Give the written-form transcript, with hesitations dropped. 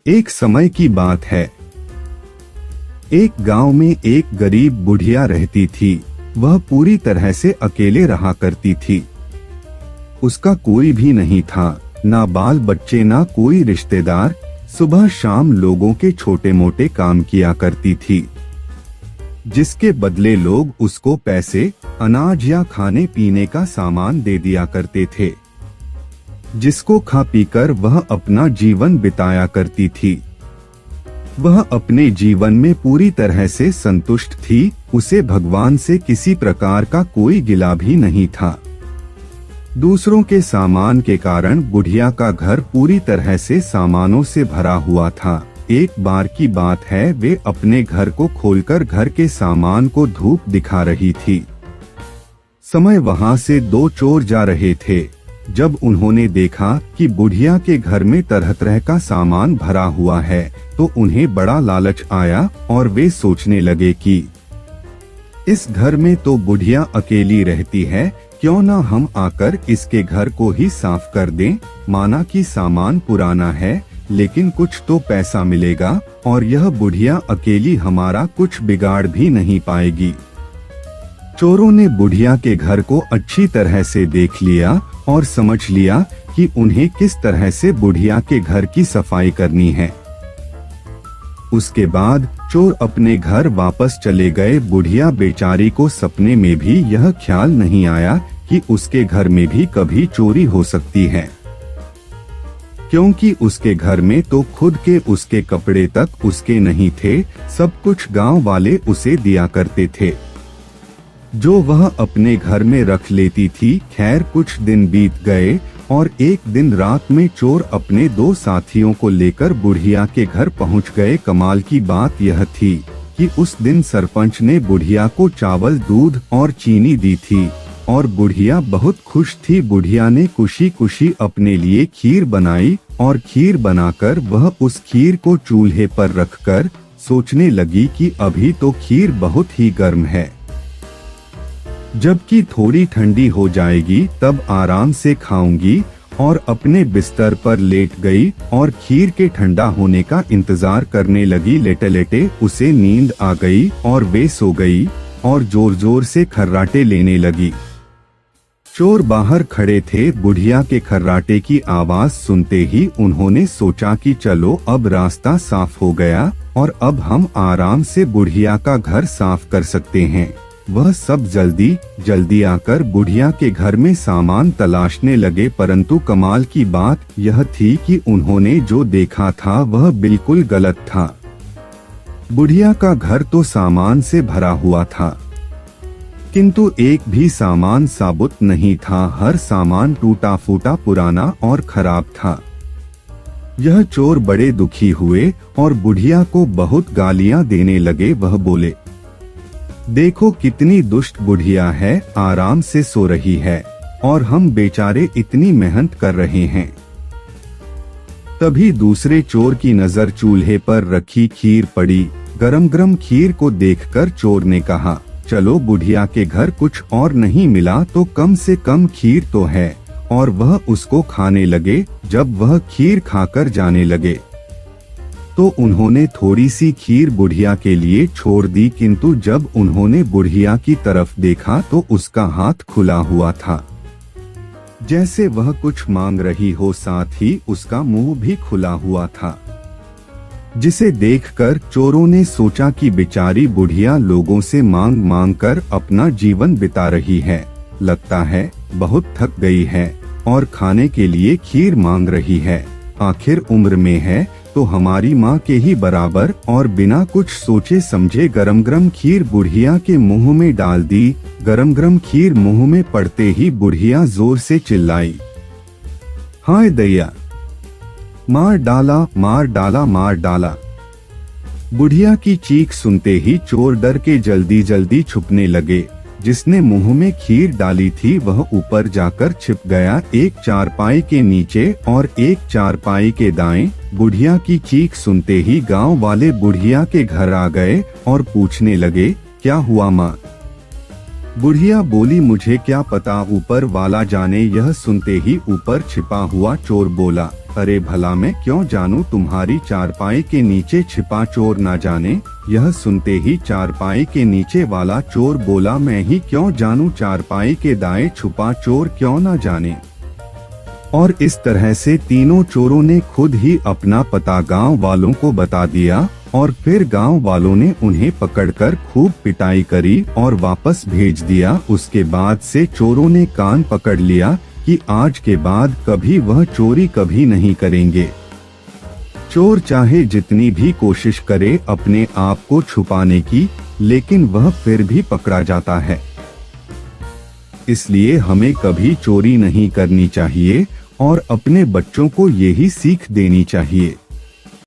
एक समय की बात है। एक गांव में एक गरीब बुढ़िया रहती थी। वह पूरी तरह से अकेले रहा करती थी। उसका कोई भी नहीं था, ना बाल बच्चे ना कोई रिश्तेदार। सुबह शाम लोगों के छोटे मोटे काम किया करती थी, जिसके बदले लोग उसको पैसे, अनाज या खाने पीने का सामान दे दिया करते थे, जिसको खा पीकर वह अपना जीवन बिताया करती थी। वह अपने जीवन में पूरी तरह से संतुष्ट थी। उसे भगवान से किसी प्रकार का कोई गिला भी नहीं था। दूसरों के सामान के कारण बुढ़िया का घर पूरी तरह से सामानों से भरा हुआ था। एक बार की बात है, वे अपने घर को खोलकर घर के सामान को धूप दिखा रही थी। समय वहां से दो चोर जा रहे थे। जब उन्होंने देखा कि बुढ़िया के घर में तरह तरह का सामान भरा हुआ है, तो उन्हें बड़ा लालच आया और वे सोचने लगे कि इस घर में तो बुढ़िया अकेली रहती है, क्यों ना हम आकर इसके घर को ही साफ कर दें। माना कि सामान पुराना है, लेकिन कुछ तो पैसा मिलेगा और यह बुढ़िया अकेली हमारा कुछ बिगाड़ भी नहीं पाएगी। चोरों ने बुढ़िया के घर को अच्छी तरह से देख लिया और समझ लिया कि उन्हें किस तरह से बुढ़िया के घर की सफाई करनी है। उसके बाद चोर अपने घर वापस चले गए। बुढ़िया बेचारी को सपने में भी यह ख्याल नहीं आया कि उसके घर में भी कभी चोरी हो सकती है, क्योंकि उसके घर में तो खुद के उसके कपड़े तक उसके नहीं थे। सब कुछ गांव वाले उसे दिया करते थे, जो वह अपने घर में रख लेती थी। खैर कुछ दिन बीत गए और एक दिन रात में चोर अपने दो साथियों को लेकर बुढ़िया के घर पहुंच गए। कमाल की बात यह थी कि उस दिन सरपंच ने बुढ़िया को चावल, दूध और चीनी दी थी और बुढ़िया बहुत खुश थी। बुढ़िया ने खुशी खुशी अपने लिए खीर बनाई और खीर बनाकर वह उस खीर को चूल्हे पर रखकर सोचने लगी कि अभी तो खीर बहुत ही गर्म है, जबकि थोड़ी ठंडी हो जाएगी तब आराम से खाऊंगी। और अपने बिस्तर पर लेट गई और खीर के ठंडा होने का इंतजार करने लगी। लेटे लेटे उसे नींद आ गई और वे सो गई और जोर जोर से खर्राटे लेने लगी। चोर बाहर खड़े थे। बुढ़िया के खर्राटे की आवाज सुनते ही उन्होंने सोचा कि चलो अब रास्ता साफ हो गया और अब हम आराम से बुढ़िया का घर साफ कर सकते हैं। वह सब जल्दी जल्दी आकर बुढ़िया के घर में सामान तलाशने लगे, परंतु कमाल की बात यह थी कि उन्होंने जो देखा था वह बिल्कुल गलत था। बुढ़िया का घर तो सामान से भरा हुआ था, किंतु एक भी सामान साबुत नहीं था। हर सामान टूटा फूटा, पुराना और खराब था। यह चोर बड़े दुखी हुए और बुढ़िया को बहुत गालियां देने लगे। वह बोले, देखो कितनी दुष्ट बुढ़िया है, आराम से सो रही है और हम बेचारे इतनी मेहनत कर रहे हैं। तभी दूसरे चोर की नजर चूल्हे पर रखी खीर पड़ी। गरम गरम खीर को देखकर चोर ने कहा, चलो बुढ़िया के घर कुछ और नहीं मिला तो कम से कम खीर तो है, और वह उसको खाने लगे। जब वह खीर खाकर जाने लगे तो उन्होंने थोड़ी सी खीर बुढ़िया के लिए छोड़ दी, किंतु जब उन्होंने बुढ़िया की तरफ देखा तो उसका हाथ खुला हुआ था, जैसे वह कुछ मांग रही हो। साथ ही उसका मुंह भी खुला हुआ था, जिसे देखकर चोरों ने सोचा कि बेचारी बुढ़िया लोगों से मांग मांग कर अपना जीवन बिता रही है, लगता है बहुत थक गई है और खाने के लिए खीर मांग रही है। आखिर उम्र में है तो हमारी माँ के ही बराबर। और बिना कुछ सोचे समझे गरम गरम खीर बुढ़िया के मुंह में डाल दी। गरम गरम खीर मुंह में पड़ते ही बुढ़िया जोर से चिल्लाई, हाय दैया, मार डाला मार डाला मार डाला। बुढ़िया की चीख सुनते ही चोर डर के जल्दी जल्दी छुपने लगे। जिसने मुंह में खीर डाली थी वह ऊपर जाकर छिप गया, एक चारपाई के नीचे और एक चारपाई के दाएं। बुढ़िया की चीख सुनते ही गांव वाले बुढ़िया के घर आ गए और पूछने लगे, क्या हुआ माँ? बुढ़िया बोली, मुझे क्या पता, ऊपर वाला जाने। यह सुनते ही ऊपर छिपा हुआ चोर बोला, अरे भला मैं क्यों जानूं, तुम्हारी चारपाई के नीचे छिपा चोर ना जाने। यह सुनते ही चारपाई के नीचे वाला चोर बोला, मैं ही क्यों जानूं, चारपाई के दाएं छुपा चोर क्यों ना जाने। और इस तरह से तीनों चोरों ने खुद ही अपना पता गांव वालों को बता दिया और फिर गांव वालों ने उन्हें पकड़कर खूब पिटाई करी और वापस भेज दिया। उसके बाद से चोरों ने कान पकड़ लिया कि आज के बाद कभी वह चोरी कभी नहीं करेंगे। चोर चाहे जितनी भी कोशिश करे अपने आप को छुपाने की, लेकिन वह फिर भी पकड़ा जाता है। इसलिए हमें कभी चोरी नहीं करनी चाहिए और अपने बच्चों को यही सीख देनी चाहिए।